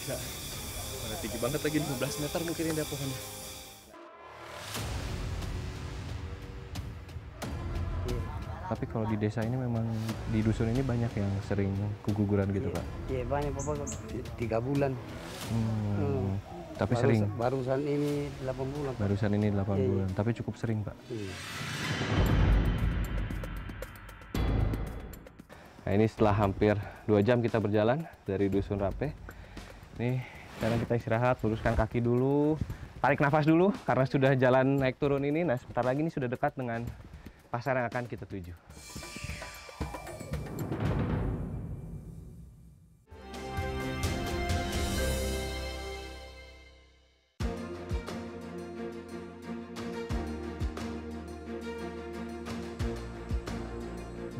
Gila. Mana tinggi banget lagi 15 meter mungkin ini pohonnya. Tapi kalau di desa ini memang di dusun ini banyak yang sering keguguran gitu, Pak? Iya banyak Bapak, 3 bulan. Tapi sering? Barusan ini 8 bulan. Barusan ini 8 Iya, bulan, tapi cukup sering, Pak? Iya. Nah ini setelah hampir 2 jam kita berjalan dari Dusun Rape. Nih, sekarang kita istirahat, luruskan kaki dulu, tarik nafas dulu karena sudah jalan naik turun ini. Nah sebentar lagi ini sudah dekat dengan pasar yang akan kita tuju.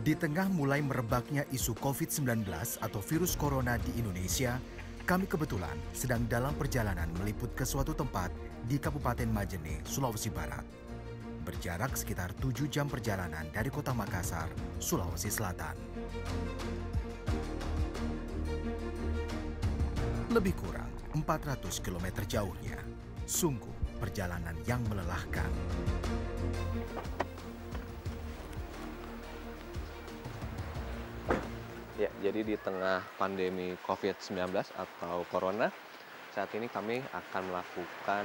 Di tengah mulai merebaknya isu COVID-19 atau virus corona di Indonesia, kami kebetulan sedang dalam perjalanan meliput ke suatu tempat di Kabupaten Majene, Sulawesi Barat. Berjarak sekitar 7 jam perjalanan dari kota Makassar, Sulawesi Selatan. Lebih kurang 400 km jauhnya. Sungguh perjalanan yang melelahkan. Ya, jadi di tengah pandemi COVID-19 atau Corona, saat ini kami akan melakukan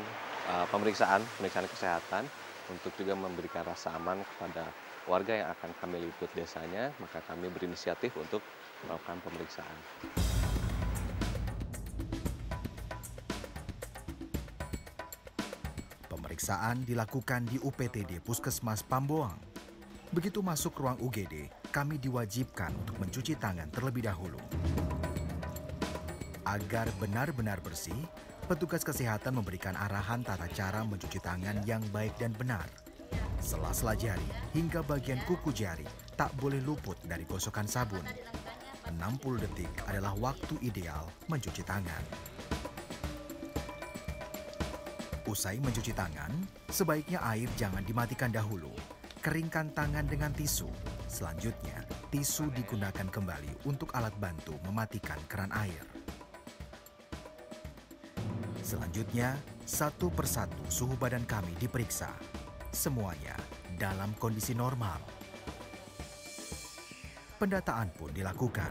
pemeriksaan kesehatan untuk juga memberikan rasa aman kepada warga yang akan kami liput desanya, maka kami berinisiatif untuk melakukan pemeriksaan. Pemeriksaan dilakukan di UPTD Puskesmas Pamboang. Begitu masuk ruang UGD, kami diwajibkan untuk mencuci tangan terlebih dahulu. Agar benar-benar bersih, petugas kesehatan memberikan arahan tata cara mencuci tangan yang baik dan benar. Sela-sela jari hingga bagian kuku jari tak boleh luput dari gosokan sabun. 60 detik adalah waktu ideal mencuci tangan. Usai mencuci tangan, sebaiknya air jangan dimatikan dahulu. Keringkan tangan dengan tisu. Selanjutnya, tisu digunakan kembali untuk alat bantu mematikan keran air. Selanjutnya, satu persatu suhu badan kami diperiksa. Semuanya dalam kondisi normal. Pendataan pun dilakukan.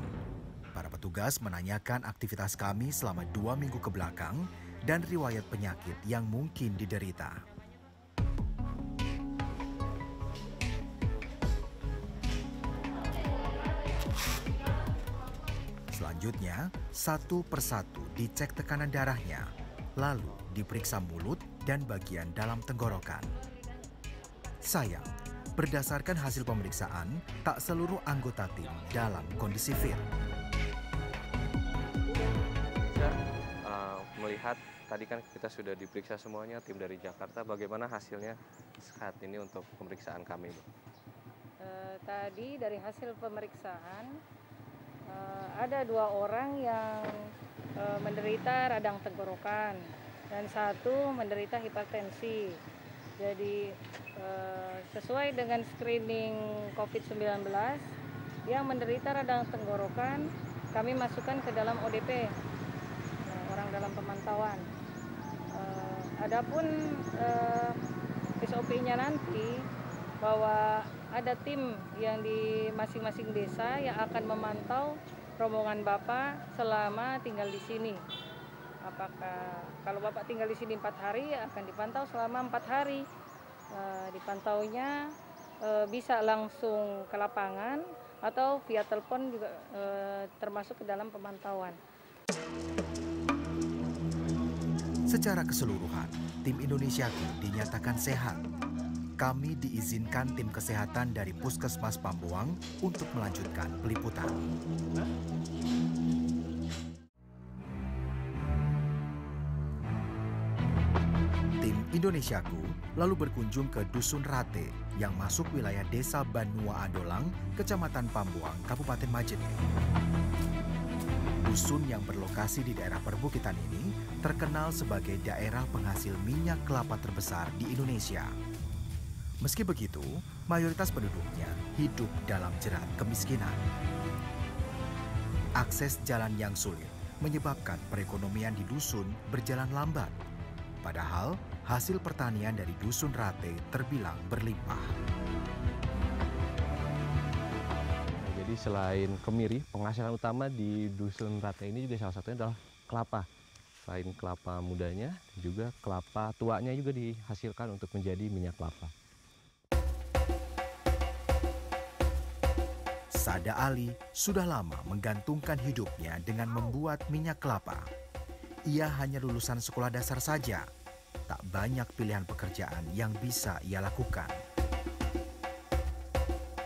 Para petugas menanyakan aktivitas kami selama 2 minggu ke belakang dan riwayat penyakit yang mungkin diderita. Selanjutnya, satu persatu dicek tekanan darahnya, lalu diperiksa mulut dan bagian dalam tenggorokan. Sayang, berdasarkan hasil pemeriksaan, tak seluruh anggota tim dalam kondisi fit. Melihat tadi kan kita sudah diperiksa semuanya, tim dari Jakarta, bagaimana hasilnya saat ini untuk pemeriksaan kami, Bu? Tadi dari hasil pemeriksaan, ada 2 orang yang menderita radang tenggorokan dan 1 menderita hipertensi. Jadi sesuai dengan screening COVID-19 yang menderita radang tenggorokan kami masukkan ke dalam ODP, orang dalam pemantauan. Adapun SOP-nya nanti bahwa ada tim yang di masing-masing desa yang akan memantau rombongan Bapak selama tinggal di sini. Apakah kalau Bapak tinggal di sini 4 hari akan dipantau selama 4 hari. Dipantaunya bisa langsung ke lapangan atau via telepon juga termasuk ke dalam pemantauan. Secara keseluruhan, tim Indonesiaku dinyatakan sehat. Kami diizinkan tim kesehatan dari Puskesmas Pamboang untuk melanjutkan peliputan. Tim Indonesiaku lalu berkunjung ke Dusun Rate yang masuk wilayah Desa Banua Adolang, Kecamatan Pamboang, Kabupaten Majene. Dusun yang berlokasi di daerah perbukitan ini terkenal sebagai daerah penghasil minyak kelapa terbesar di Indonesia. Meski begitu, mayoritas penduduknya hidup dalam jerat kemiskinan. Akses jalan yang sulit menyebabkan perekonomian di dusun berjalan lambat. Padahal hasil pertanian dari dusun Rate terbilang berlimpah. Jadi selain kemiri, penghasilan utama di dusun Rate ini juga salah satunya adalah kelapa. Selain kelapa mudanya, juga kelapa tuanya juga dihasilkan untuk menjadi minyak kelapa. Sada Ali sudah lama menggantungkan hidupnya dengan membuat minyak kelapa. Ia hanya lulusan sekolah dasar saja. Tak banyak pilihan pekerjaan yang bisa ia lakukan.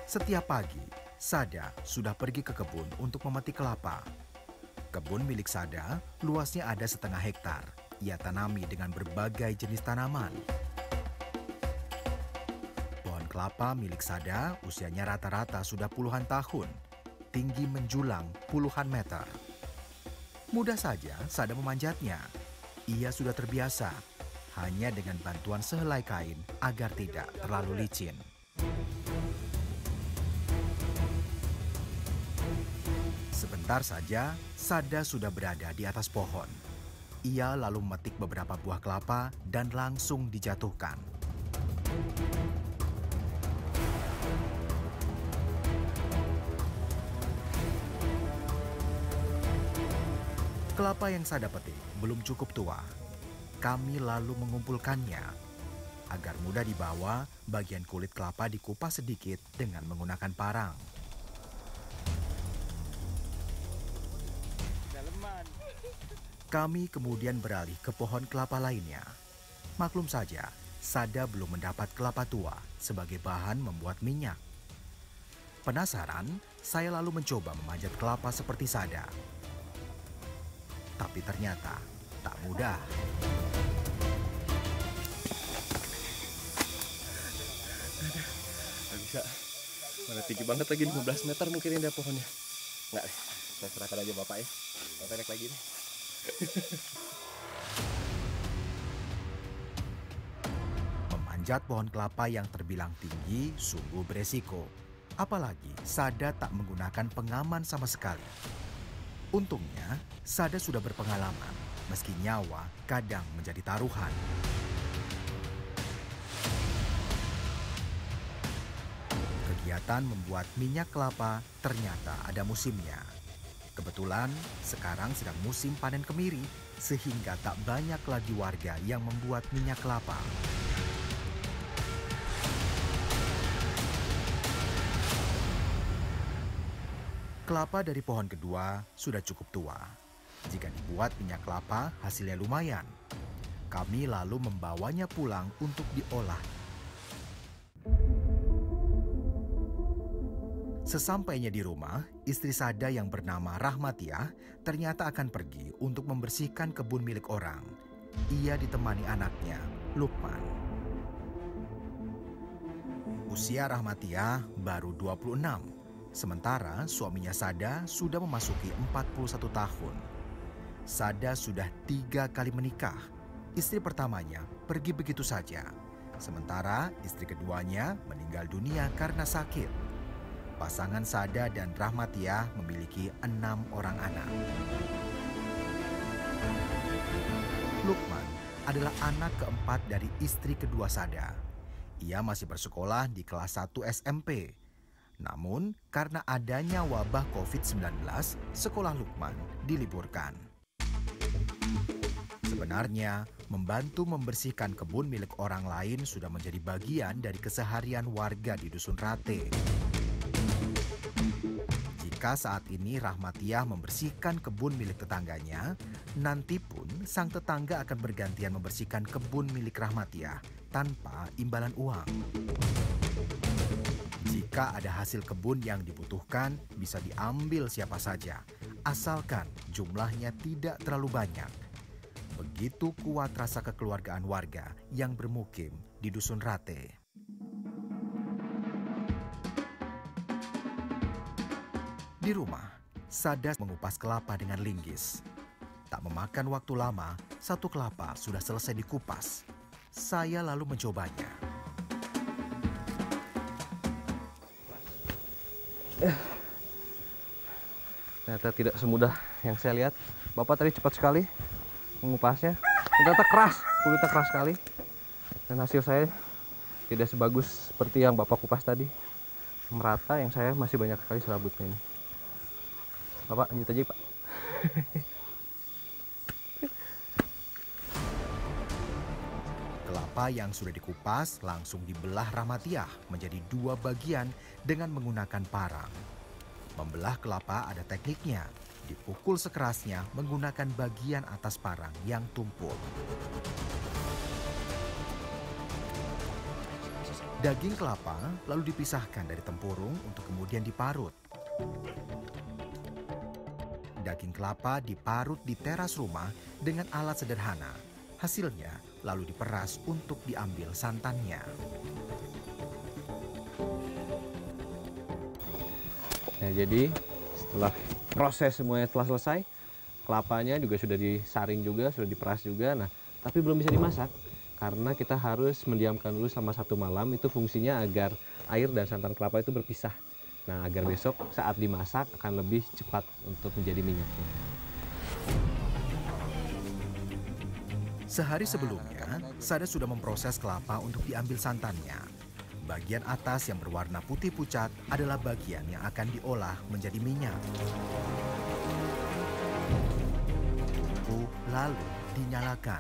Setiap pagi, Sada sudah pergi ke kebun untuk memetik kelapa. Kebun milik Sada luasnya ada 1,5 hektar. Ia tanami dengan berbagai jenis tanaman. Pohon kelapa milik Sada usianya rata-rata sudah puluhan tahun. Tinggi menjulang puluhan meter. Mudah saja Sada memanjatnya. Ia sudah terbiasa. Hanya dengan bantuan sehelai kain agar tidak terlalu licin. Sebentar saja, Sada sudah berada di atas pohon. Ia lalu memetik beberapa buah kelapa dan langsung dijatuhkan. Kelapa yang Sada petik belum cukup tua. Kami lalu mengumpulkannya. Agar mudah dibawa, bagian kulit kelapa dikupas sedikit dengan menggunakan parang. Kami kemudian beralih ke pohon kelapa lainnya. Maklum saja, Sada belum mendapat kelapa tua sebagai bahan membuat minyak. Penasaran, saya lalu mencoba memanjat kelapa seperti Sada. Tapi ternyata tak mudah. Nggak bisa. Mana tinggi banget lagi, 15 meter mungkin ini pohonnya. Enggak deh, saya serahkan aja Bapak ya. Bapak naik lagi nih. Memanjat pohon kelapa yang terbilang tinggi sungguh beresiko. Apalagi Sada tak menggunakan pengaman sama sekali. Untungnya, Sada sudah berpengalaman, meski nyawa kadang menjadi taruhan. Kegiatan membuat minyak kelapa ternyata ada musimnya. Kebetulan sekarang sedang musim panen kemiri, sehingga tak banyak lagi warga yang membuat minyak kelapa. Kelapa dari pohon kedua sudah cukup tua. Jika dibuat minyak kelapa, hasilnya lumayan. Kami lalu membawanya pulang untuk diolah. Sesampainya di rumah, istri Sada yang bernama Rahmatiah ternyata akan pergi untuk membersihkan kebun milik orang. Ia ditemani anaknya, Lukman. Usia Rahmatiah baru 26. Sementara suaminya Sada sudah memasuki 41 tahun. Sada sudah 3 kali menikah. Istri pertamanya pergi begitu saja. Sementara istri keduanya meninggal dunia karena sakit. Pasangan Sada dan Rahmatiah memiliki 6 orang anak. Lukman adalah anak keempat dari istri kedua Sada. Ia masih bersekolah di kelas 1 SMP. Namun, karena adanya wabah COVID-19, sekolah Lukman diliburkan. Sebenarnya, membantu membersihkan kebun milik orang lain sudah menjadi bagian dari keseharian warga di Dusun Rate. Jika saat ini Rahmatiah membersihkan kebun milik tetangganya, nanti pun sang tetangga akan bergantian membersihkan kebun milik Rahmatiah tanpa imbalan uang. Jika ada hasil kebun yang dibutuhkan, bisa diambil siapa saja, asalkan jumlahnya tidak terlalu banyak. Begitu kuat rasa kekeluargaan warga yang bermukim di Dusun Rate. Di rumah, Sada mengupas kelapa dengan linggis. Tak memakan waktu lama, satu kelapa sudah selesai dikupas. Saya lalu mencobanya. Ternyata tidak semudah yang saya lihat. Bapak tadi cepat sekali mengupasnya. Ternyata keras, kulitnya keras sekali. Dan hasil saya tidak sebagus seperti yang Bapak kupas tadi. Merata, yang saya masih banyak sekali serabutnya ini. Bapak lanjut aja, Pak. Kelapa yang sudah dikupas langsung dibelah Rahmatiah menjadi 2 bagian dengan menggunakan parang. Membelah kelapa ada tekniknya. Dipukul sekerasnya menggunakan bagian atas parang yang tumpul. Daging kelapa lalu dipisahkan dari tempurung untuk kemudian diparut. Daging kelapa diparut di teras rumah dengan alat sederhana. Hasilnya lalu diperas untuk diambil santannya. Nah, jadi setelah proses semuanya telah selesai, kelapanya juga sudah disaring juga, sudah diperas juga. Nah, tapi belum bisa dimasak karena kita harus mendiamkan dulu selama 1 malam. Itu fungsinya agar air dan santan kelapa itu berpisah. Nah, agar besok saat dimasak akan lebih cepat untuk menjadi minyaknya. Sehari sebelumnya, Sada sudah memproses kelapa untuk diambil santannya. Bagian atas yang berwarna putih pucat adalah bagian yang akan diolah menjadi minyak. Tungku lalu dinyalakan.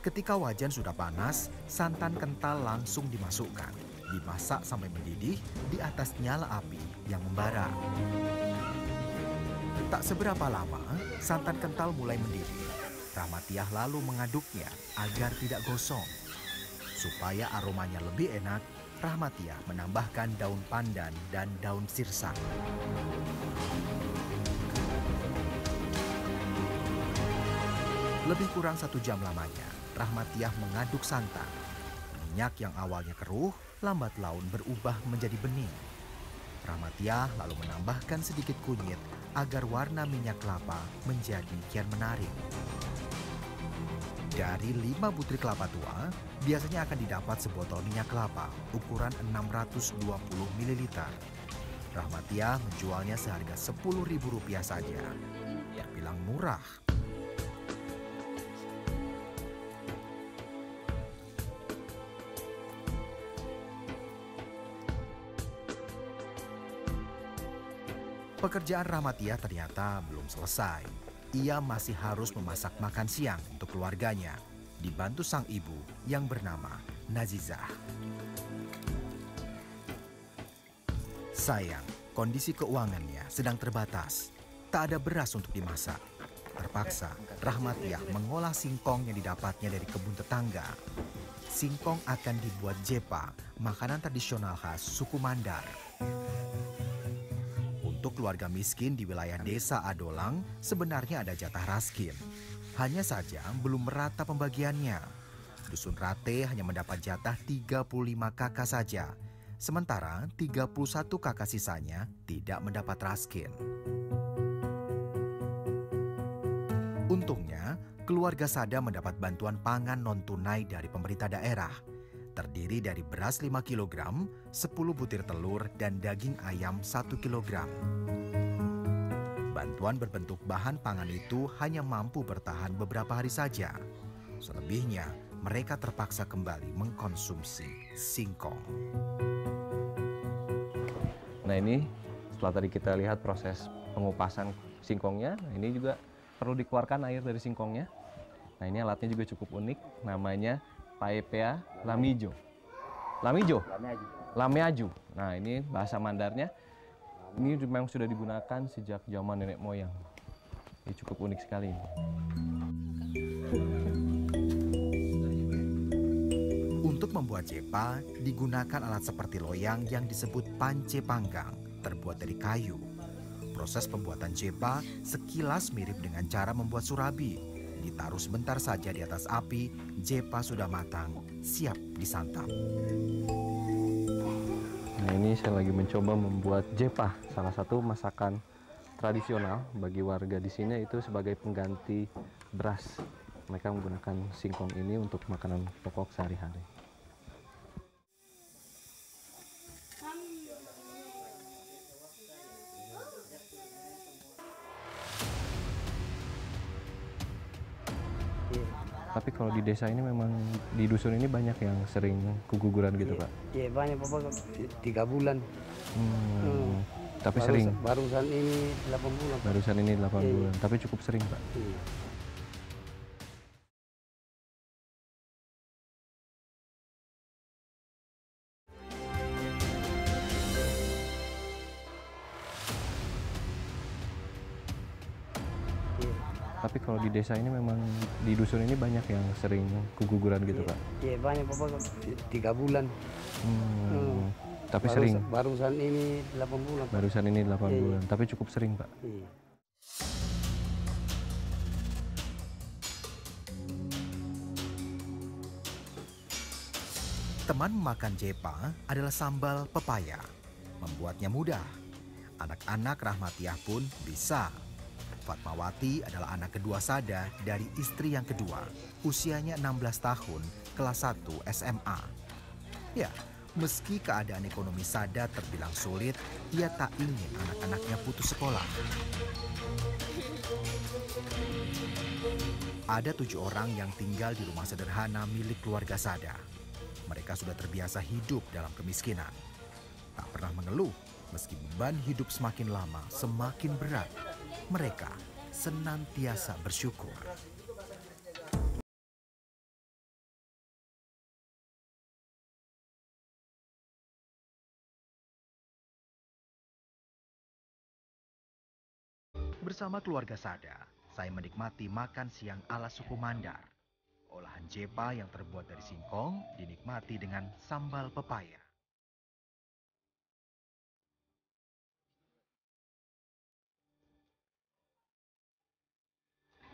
Ketika wajan sudah panas, santan kental langsung dimasukkan. Dimasak sampai mendidih di atas nyala api yang membara. Tak seberapa lama, santan kental mulai mendidih. Rahmatiah lalu mengaduknya agar tidak gosong. Supaya aromanya lebih enak, Rahmatiah menambahkan daun pandan dan daun sirsak. Lebih kurang 1 jam lamanya, Rahmatiah mengaduk santan. Minyak yang awalnya keruh, lambat laun berubah menjadi bening. Rahmatiah lalu menambahkan sedikit kunyit agar warna minyak kelapa menjadi kian menarik. Dari 5 butir kelapa tua, biasanya akan didapat sebotol minyak kelapa ukuran 620 ml. Rahmatiah menjualnya seharga Rp10.000 saja. Terbilang murah. Pekerjaan Rahmatiah ternyata belum selesai. Ia masih harus memasak makan siang untuk keluarganya, dibantu sang ibu yang bernama Nazizah. Sayang, kondisi keuangannya sedang terbatas. Tak ada beras untuk dimasak. Terpaksa, Rahmatiah mengolah singkong yang didapatnya dari kebun tetangga. Singkong akan dibuat jepa, makanan tradisional khas suku Mandar. Untuk keluarga miskin di wilayah desa Adolang, sebenarnya ada jatah raskin. Hanya saja belum merata pembagiannya. Dusun Rate hanya mendapat jatah 35 kakak saja. Sementara 31 kakak sisanya tidak mendapat raskin. Untungnya, keluarga Sada mendapat bantuan pangan non-tunai dari pemerintah daerah. Terdiri dari beras 5 kg, 10 butir telur, dan daging ayam 1 kg. Bantuan berbentuk bahan pangan itu hanya mampu bertahan beberapa hari saja. Selebihnya, mereka terpaksa kembali mengkonsumsi singkong. Nah, ini setelah tadi kita lihat proses pengupasan singkongnya, nah ini juga perlu dikeluarkan air dari singkongnya. Nah, ini alatnya juga cukup unik, namanya Paepea lamijo. Lamijo? Lameaju. Nah, ini bahasa Mandarnya. Ini memang sudah digunakan sejak zaman nenek moyang. Ini cukup unik sekali. Untuk membuat jepa, digunakan alat seperti loyang yang disebut pance panggang, terbuat dari kayu. Proses pembuatan jepa sekilas mirip dengan cara membuat surabi. Ditaruh sebentar saja di atas api, jepa sudah matang, siap disantap. Nah, ini saya lagi mencoba membuat jepa, salah satu masakan tradisional bagi warga di sini, itu sebagai pengganti beras. Mereka menggunakan singkong ini untuk makanan pokok sehari-hari. Tapi kalau di desa ini memang di dusun ini banyak yang sering keguguran gitu, Pak? Iya banyak Bapak, 3 bulan. Tapi sering? Barusan ini 8 bulan. Pak. Barusan ini 8 Iya. bulan, tapi cukup sering, Pak? Iya. Tapi kalau di desa ini memang di dusun ini banyak yang sering keguguran gitu, Pak? Iya banyak Bapak, 3 bulan. Tapi sering? Barusan ini 8 bulan. Pak. Barusan ini 8 Iya. bulan, tapi cukup sering, Pak? Iya. Teman memakan jepa adalah sambal pepaya. Membuatnya mudah. Anak-anak Rahmatiah pun bisa. Fatmawati adalah anak kedua Sada dari istri yang kedua. Usianya 16 tahun, kelas 1 SMA. Ya, meski keadaan ekonomi Sada terbilang sulit, ia tak ingin anak-anaknya putus sekolah. Ada 7 orang yang tinggal di rumah sederhana milik keluarga Sada. Mereka sudah terbiasa hidup dalam kemiskinan. Tak pernah mengeluh, meski beban hidup semakin lama semakin berat. Mereka senantiasa bersyukur. Bersama keluarga Sada, saya menikmati makan siang ala suku Mandar. Olahan jepa yang terbuat dari singkong dinikmati dengan sambal pepaya.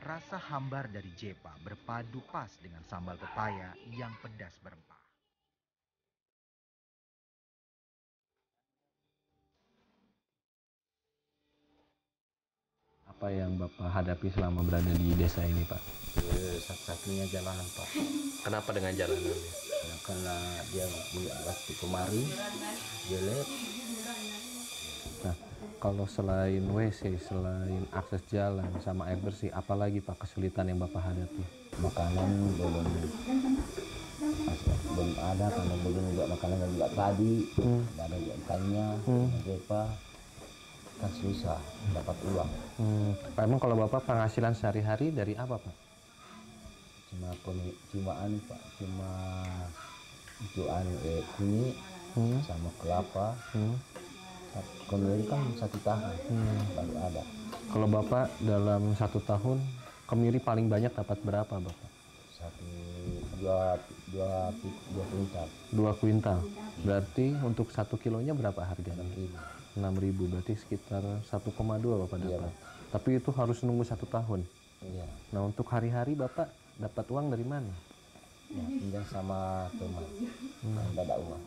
Rasa hambar dari jepa berpadu pas dengan sambal pepaya yang pedas berempah. Apa yang Bapak hadapi selama berada di desa ini, Pak? Satu-satunya jalanan, Pak. Kenapa dengan jalanan? Ya, karena dia waktu kemarin jelek. Nah, kalau selain WC, selain akses jalan sama air bersih, apalagi Pak kesulitan yang Bapak hadapi? Makanan belum ada, karena belum juga makanan juga tadi, tidak ada ikannya, apa kan susah dapat uang. Pak, emang kalau Bapak penghasilan sehari-hari dari apa, Pak? Cuma Pak, cuma jualan kunyit sama kelapa. Kalau ini kan 1 tahun baru ada. Kalau Bapak dalam 1 tahun kemiri paling banyak dapat berapa, Bapak? Dua kuintal. 2 kuintal. Berarti untuk 1 kilonya berapa harganya? 6.000. 6.000, berarti sekitar 1,2 Bapak Iya, dapat. Pak. Tapi itu harus nunggu 1 tahun. Iya. Nah, untuk hari-hari Bapak dapat uang dari mana? Ya, pinjam sama teman. Tidak ada uang.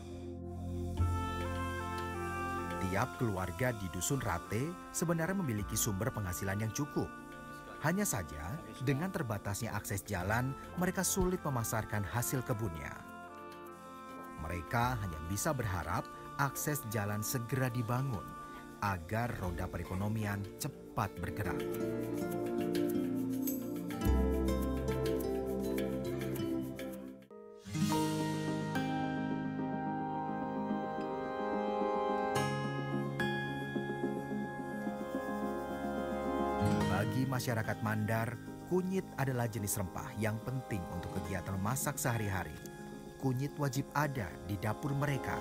Tiap keluarga di Dusun Rate sebenarnya memiliki sumber penghasilan yang cukup. Hanya saja, dengan terbatasnya akses jalan, mereka sulit memasarkan hasil kebunnya. Mereka hanya bisa berharap akses jalan segera dibangun agar roda perekonomian cepat bergerak. Bagi masyarakat Mandar, kunyit adalah jenis rempah yang penting untuk kegiatan memasak sehari-hari. Kunyit wajib ada di dapur mereka.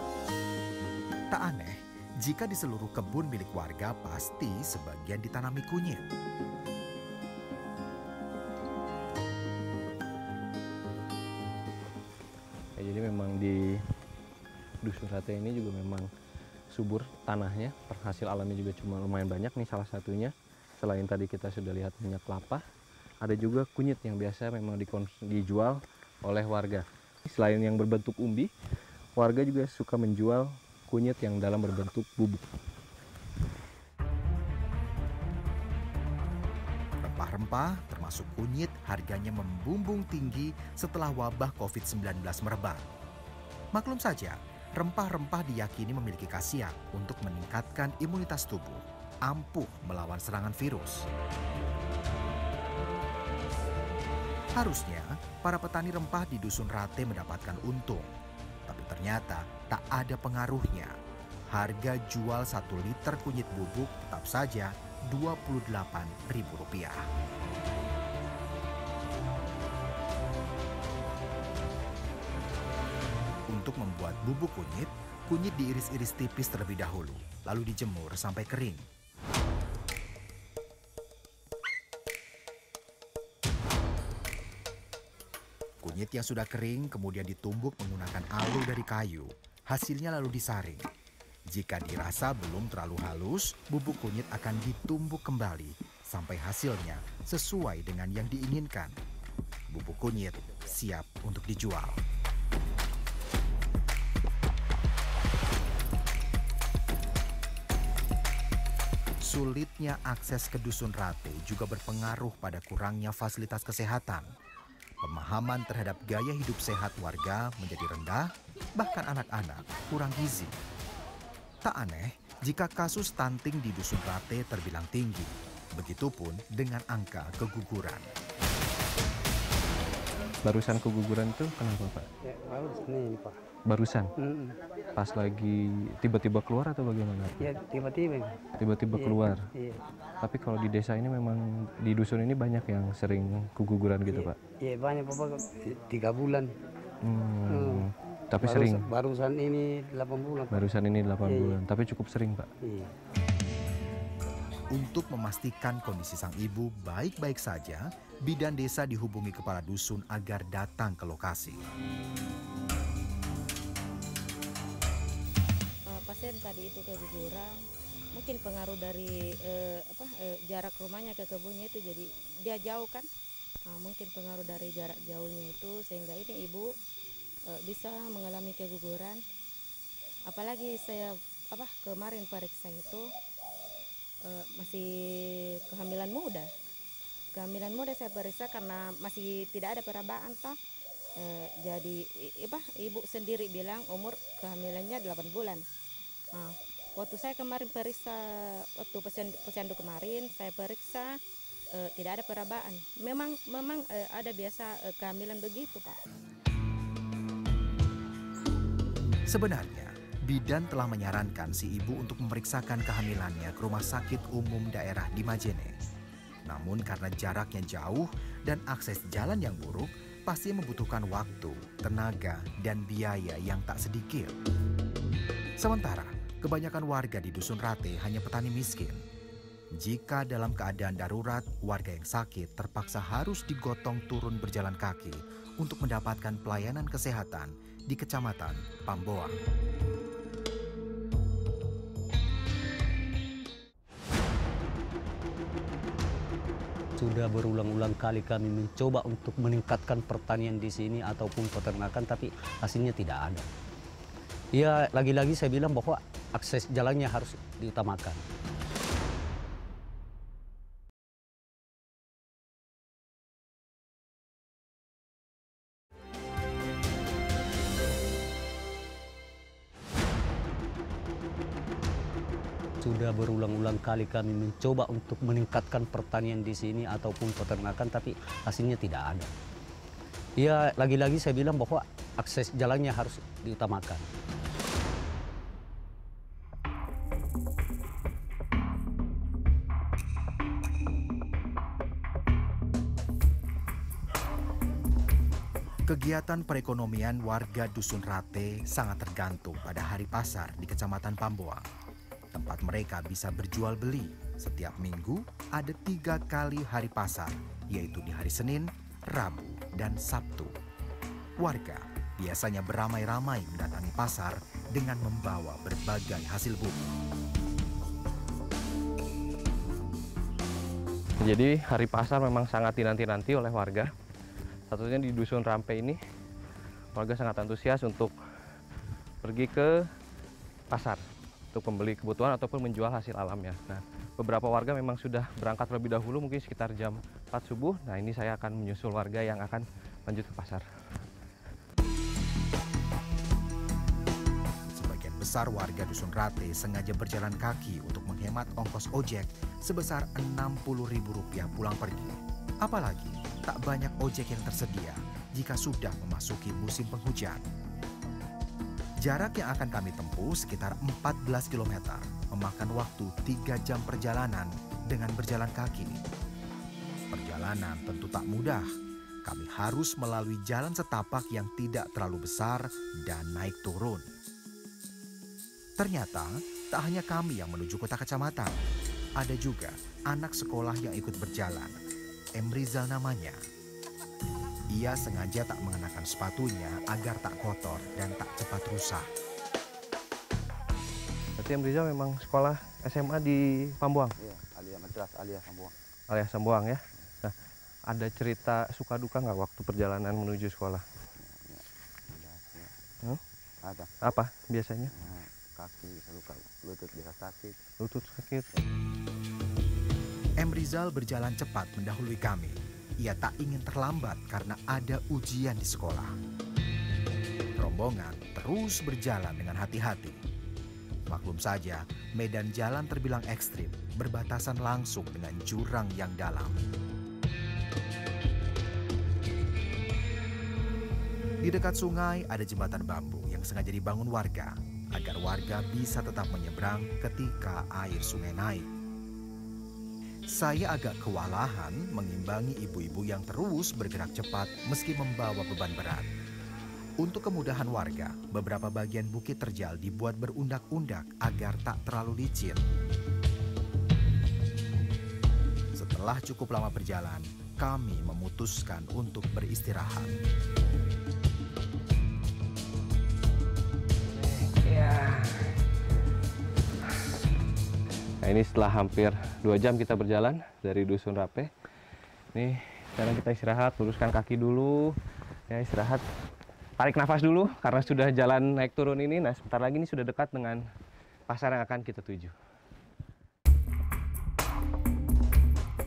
Tak aneh, jika di seluruh kebun milik warga pasti sebagian ditanami kunyit. Ya, jadi memang di Dusun Rate ini juga memang subur tanahnya, hasil alamnya juga cuma lumayan banyak nih salah satunya. Selain tadi kita sudah lihat minyak kelapa, ada juga kunyit yang biasa memang dijual oleh warga. Selain yang berbentuk umbi, warga juga suka menjual kunyit yang dalam berbentuk bubuk. Rempah-rempah termasuk kunyit harganya membumbung tinggi setelah wabah COVID-19 merebak. Maklum saja, rempah-rempah diyakini memiliki khasiat untuk meningkatkan imunitas tubuh, ampuh melawan serangan virus. Harusnya, para petani rempah di Dusun Rate mendapatkan untung. Tapi ternyata tak ada pengaruhnya. Harga jual 1 liter kunyit bubuk tetap saja Rp28.000. Untuk membuat bubuk kunyit diiris-iris tipis terlebih dahulu, lalu dijemur sampai kering. Kunyit yang sudah kering kemudian ditumbuk menggunakan alu dari kayu. Hasilnya lalu disaring. Jika dirasa belum terlalu halus, bubuk kunyit akan ditumbuk kembali sampai hasilnya sesuai dengan yang diinginkan. Bubuk kunyit siap untuk dijual. Sulitnya akses ke Dusun Rate juga berpengaruh pada kurangnya fasilitas kesehatan. Pemahaman terhadap gaya hidup sehat warga menjadi rendah, bahkan anak-anak kurang gizi. Tak aneh jika kasus stunting di Dusun Rate terbilang tinggi. Begitupun dengan angka keguguran. Barusan keguguran itu kenapa Pak? Ya, harus nih Pak. Barusan? Pas lagi tiba-tiba keluar atau bagaimana? Ya tiba-tiba. Tiba-tiba keluar? Iya. Tapi kalau di desa ini memang, di dusun ini banyak yang sering keguguran gitu Pak? Iya banyak Bapak, 3 bulan. Tapi sering? Barusan ini 8 bulan. Barusan ini 8 Iya. bulan, tapi cukup sering Pak? Iya. Untuk memastikan kondisi sang ibu baik-baik saja, bidan desa dihubungi kepala dusun agar datang ke lokasi. Pasien tadi itu keguguran, mungkin pengaruh dari jarak rumahnya ke kebunnya itu, jadi dia jauh kan. Mungkin pengaruh dari jarak jauhnya itu sehingga ini ibu bisa mengalami keguguran. Apalagi saya kemarin periksa itu masih kehamilan muda. Kehamilan muda saya periksa karena masih tidak ada perabaan toh. Jadi ibu sendiri bilang umur kehamilannya 8 bulan. Waktu saya kemarin periksa, waktu posyandu kemarin saya periksa tidak ada perabaan. Memang ada biasa kehamilan begitu Pak. Sebenarnya, bidan telah menyarankan si ibu untuk memeriksakan kehamilannya ke rumah sakit umum daerah di Majene. Namun karena jaraknya jauh dan akses jalan yang buruk, pasti membutuhkan waktu, tenaga, dan biaya yang tak sedikit. Sementara, kebanyakan warga di Dusun Rate hanya petani miskin. Jika dalam keadaan darurat, warga yang sakit terpaksa harus digotong turun berjalan kaki untuk mendapatkan pelayanan kesehatan di Kecamatan Pamboang. Sudah berulang-ulang kali kami mencoba untuk meningkatkan pertanian di sini ataupun peternakan, tapi hasilnya tidak ada. Ya, lagi-lagi saya bilang bahwa akses jalannya harus diutamakan. Sudah berulang-ulang kali kami mencoba untuk meningkatkan pertanian di sini ataupun peternakan, tapi hasilnya tidak ada. Ya, lagi-lagi saya bilang bahwa akses jalannya harus diutamakan. Kegiatan perekonomian warga Dusun Rate sangat tergantung pada hari pasar di Kecamatan Pamboang. Tempat mereka bisa berjual beli. Setiap minggu ada 3 kali hari pasar, yaitu di hari Senin, Rabu, dan Sabtu. Warga biasanya beramai-ramai mendatangi pasar dengan membawa berbagai hasil bumi. Jadi hari pasar memang sangat dinanti-nanti oleh warga. Satunya di Dusun Rampe ini, warga sangat antusias untuk pergi ke pasar untuk membeli kebutuhan ataupun menjual hasil alamnya. Nah, beberapa warga memang sudah berangkat terlebih dahulu, mungkin sekitar jam 4 subuh. Nah, ini saya akan menyusul warga yang akan lanjut ke pasar. Sebagian besar warga Dusun Rate sengaja berjalan kaki untuk menghemat ongkos ojek sebesar Rp60.000 pulang pergi. Apalagi tak banyak ojek yang tersedia jika sudah memasuki musim penghujan. Jarak yang akan kami tempuh sekitar 14 km, memakan waktu 3 jam perjalanan dengan berjalan kaki. Perjalanan tentu tak mudah. Kami harus melalui jalan setapak yang tidak terlalu besar dan naik turun. Ternyata tak hanya kami yang menuju kota kecamatan. Ada juga anak sekolah yang ikut berjalan. Rizal namanya. Ia sengaja tak mengenakan sepatunya agar tak kotor dan tak cepat rusak. Berarti Rizal memang sekolah SMA di Pambuang? Iya, Alia Madras, Alia Sambuang. Alia Sambuang ya? Nah, ada cerita suka duka nggak waktu perjalanan menuju sekolah? Ada. Apa biasanya? Kaki bisa luka, lutut bisa sakit. Lutut sakit. Rizal berjalan cepat mendahului kami. Ia tak ingin terlambat karena ada ujian di sekolah. Rombongan terus berjalan dengan hati-hati. Maklum saja, medan jalan terbilang ekstrim, berbatasan langsung dengan jurang yang dalam. Di dekat sungai ada jembatan bambu yang sengaja dibangun warga, agar warga bisa tetap menyeberang ketika air sungai naik. Saya agak kewalahan mengimbangi ibu-ibu yang terus bergerak cepat meski membawa beban berat. Untuk kemudahan warga, beberapa bagian bukit terjal dibuat berundak-undak agar tak terlalu licin. Setelah cukup lama berjalan, kami memutuskan untuk beristirahat. Nah, ini setelah hampir 2 jam kita berjalan dari Dusun Rape. Nih, sekarang kita istirahat, luruskan kaki dulu. Ya, istirahat. Tarik nafas dulu karena sudah jalan naik turun ini. Nah, sebentar lagi ini sudah dekat dengan pasar yang akan kita tuju.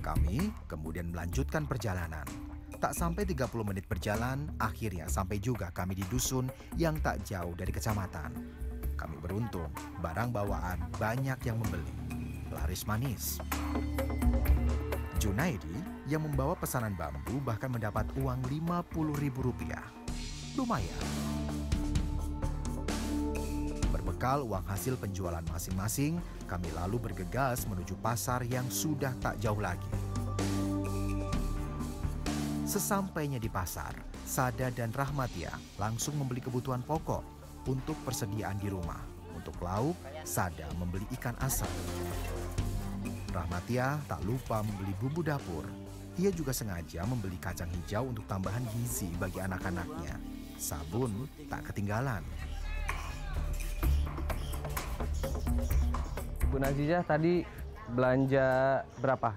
Kami kemudian melanjutkan perjalanan. Tak sampai 30 menit berjalan, akhirnya sampai juga kami di dusun yang tak jauh dari kecamatan. Kami beruntung, barang bawaan banyak yang membeli. Laris manis. Junaidi yang membawa pesanan bambu bahkan mendapat uang Rp50.000. Lumayan. Berbekal uang hasil penjualan masing-masing, kami lalu bergegas menuju pasar yang sudah tak jauh lagi. Sesampainya di pasar, Sada dan Rahmatia langsung membeli kebutuhan pokok untuk persediaan di rumah. Untuk lauk, Sada membeli ikan asap. Rahmatia tak lupa membeli bumbu dapur. Ia juga sengaja membeli kacang hijau untuk tambahan gizi bagi anak-anaknya. Sabun tak ketinggalan. Bu Nazizah tadi belanja berapa?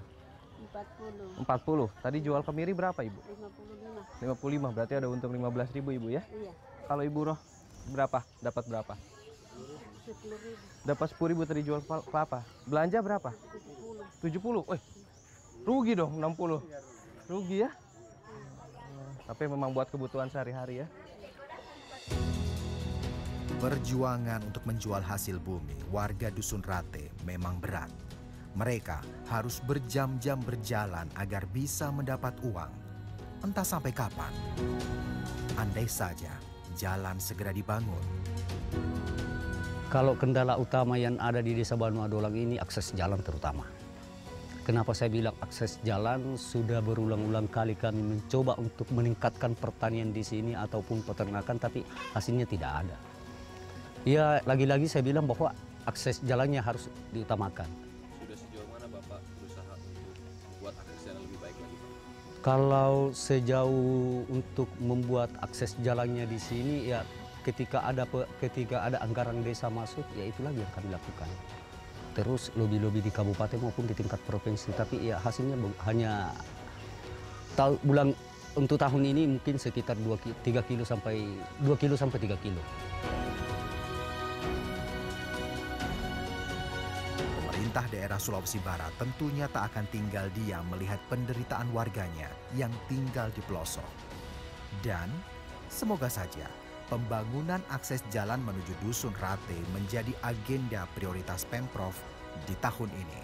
40. 40. Tadi jual kemiri berapa, Ibu? 55. 55. Berarti ada untung 15.000, Ibu ya? Iya. Kalau Ibu Roh berapa? Dapat berapa? 10.000. Dapat 10.000 tadi jual kelapa. Belanja berapa? 70. Rugi dong 60. Rugi ya? Tapi memang buat kebutuhan sehari-hari ya. Perjuangan untuk menjual hasil bumi warga Dusun Rate memang berat. Mereka harus berjam-jam berjalan agar bisa mendapat uang. Entah sampai kapan. Andai saja jalan segera dibangun. Kalau kendala utama yang ada di Desa Banu Adolang ini akses jalan terutama. Kenapa saya bilang akses jalan? Sudah berulang-ulang kali kami mencoba untuk meningkatkan pertanian di sini ataupun peternakan, tapi hasilnya tidak ada. Ya, lagi-lagi saya bilang bahwa akses jalannya harus diutamakan. Sudah sejauh mana Bapak berusaha untuk membuat akses jalan lebih baik lagi, Pak? Kalau sejauh untuk membuat akses jalannya di sini, ya ketika ada anggaran desa masuk, ya itulah yang kami lakukan. Terus lobi-lobi di kabupaten maupun di tingkat provinsi, tapi ya hasilnya hanya untuk tahun ini mungkin sekitar 2 kilo sampai 3 kilo. Pemerintah daerah Sulawesi Barat tentunya tak akan tinggal diam melihat penderitaan warganya yang tinggal di pelosok. Dan semoga saja pembangunan akses jalan menuju Dusun Rate menjadi agenda prioritas Pemprov di tahun ini.